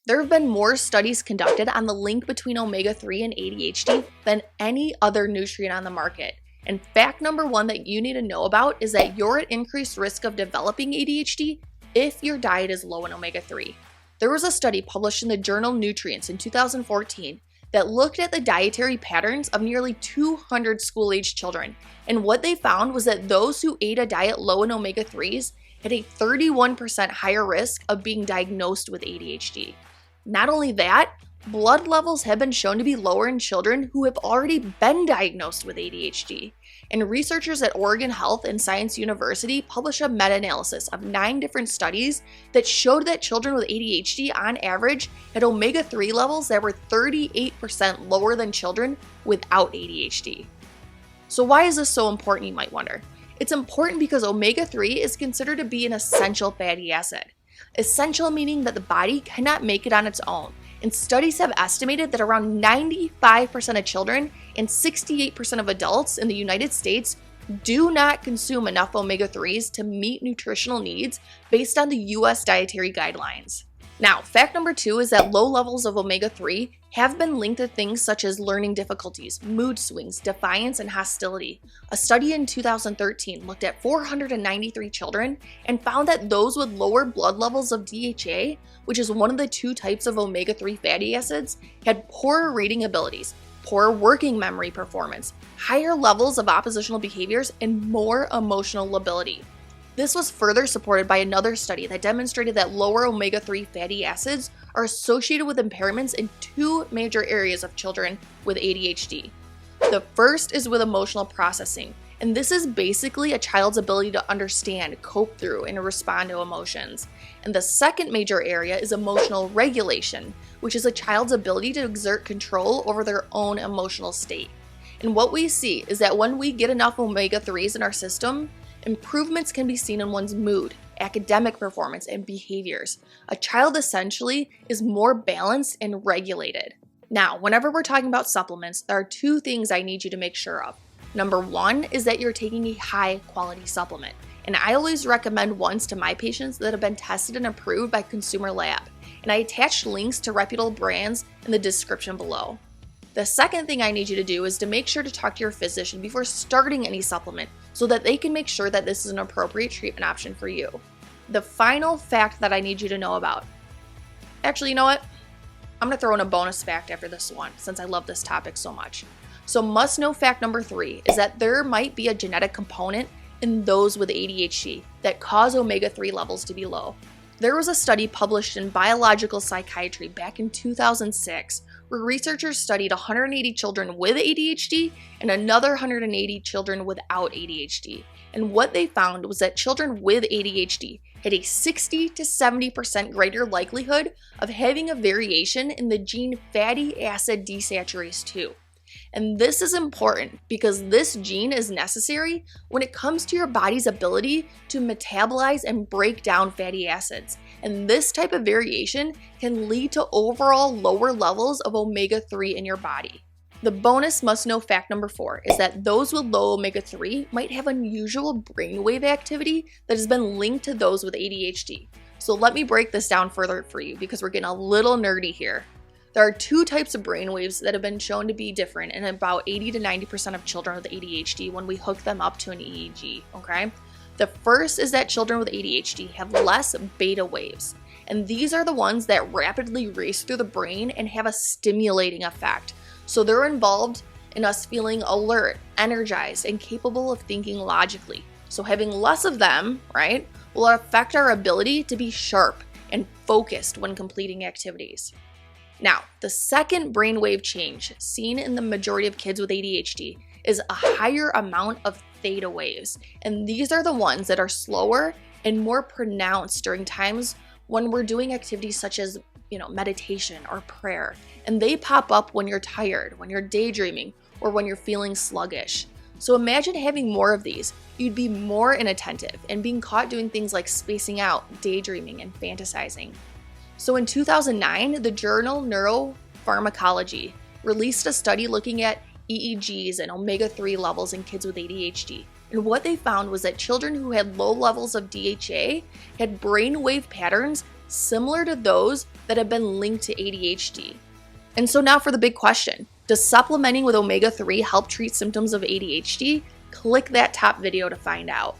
There have been more studies conducted on the link between omega-3 and ADHD than any other nutrient on the market. And fact number one that you need to know about is that you're at increased risk of developing ADHD if your diet is low in omega-3. There was a study published in the journal Nutrients in 2014 that looked at the dietary patterns of nearly 200 school-aged children. And what they found was that those who ate a diet low in omega-3s had a 31% higher risk of being diagnosed with ADHD. Not only that, blood levels have been shown to be lower in children who have already been diagnosed with ADHD. And researchers at Oregon Health and Science University published a meta-analysis of 9 different studies that showed that children with ADHD on average had omega-3 levels that were 38% lower than children without ADHD. So why is this so important, you might wonder? It's important because omega-3 is considered to be an essential fatty acid. Essential meaning that the body cannot make it on its own. And studies have estimated that around 95% of children and 68% of adults in the United States do not consume enough omega-3s to meet nutritional needs based on the US dietary guidelines. Now, fact number 2 is that low levels of omega-3 have been linked to things such as learning difficulties, mood swings, defiance, and hostility. A study in 2013 looked at 493 children and found that those with lower blood levels of DHA, which is one of the 2 types of omega-3 fatty acids, had poorer reading abilities, poorer working memory performance, higher levels of oppositional behaviors, and more emotional lability. This was further supported by another study that demonstrated that lower omega-3 fatty acids are associated with impairments in 2 major areas of children with ADHD. The first is with emotional processing, and this is basically a child's ability to understand, cope through, and respond to emotions. And the second major area is emotional regulation, which is a child's ability to exert control over their own emotional state. And what we see is that when we get enough omega-3s in our system, improvements can be seen in one's mood, academic performance, and behaviors. A child essentially is more balanced and regulated. Now, whenever we're talking about supplements, there are 2 things I need you to make sure of. Number 1 is that you're taking a high quality supplement. And I always recommend ones to my patients that have been tested and approved by Consumer Lab. And I attach links to reputable brands in the description below. The second thing I need you to do is to make sure to talk to your physician before starting any supplement so that they can make sure that this is an appropriate treatment option for you. The final fact that I need you to know about. Actually, you know what? I'm going to throw in a bonus fact after this one since I love this topic so much. So must know fact number 3 is that there might be a genetic component in those with ADHD that cause omega-3 levels to be low. There was a study published in Biological Psychiatry back in 2006 where researchers studied 180 children with ADHD and another 180 children without ADHD. And what they found was that children with ADHD had a 60 to 70% greater likelihood of having a variation in the gene fatty acid desaturase 2. And this is important because this gene is necessary when it comes to your body's ability to metabolize and break down fatty acids. And this type of variation can lead to overall lower levels of omega-3 in your body. The bonus must-know fact number 4 is that those with low omega-3 might have unusual brainwave activity that has been linked to those with ADHD. So let me break this down further for you because we're getting a little nerdy here. There are 2 types of brainwaves that have been shown to be different in about 80 to 90% of children with ADHD when we hook them up to an EEG, okay? The first is that children with ADHD have less beta waves, and these are the ones that rapidly race through the brain and have a stimulating effect. So they're involved in us feeling alert, energized, and capable of thinking logically. So having less of them, right, will affect our ability to be sharp and focused when completing activities. Now, the second brainwave change seen in the majority of kids with ADHD is a higher amount of theta waves, and these are the ones that are slower and more pronounced during times when we're doing activities such as, meditation or prayer, and they pop up when you're tired, when you're daydreaming, or when you're feeling sluggish. So imagine having more of these. You'd be more inattentive and being caught doing things like spacing out, daydreaming, and fantasizing. So in 2009, the journal Neuropharmacology released a study looking at EEGs and omega-3 levels in kids with ADHD. And what they found was that children who had low levels of DHA had brainwave patterns similar to those that have been linked to ADHD. And so now for the big question, does supplementing with omega-3 help treat symptoms of ADHD? Click that top video to find out.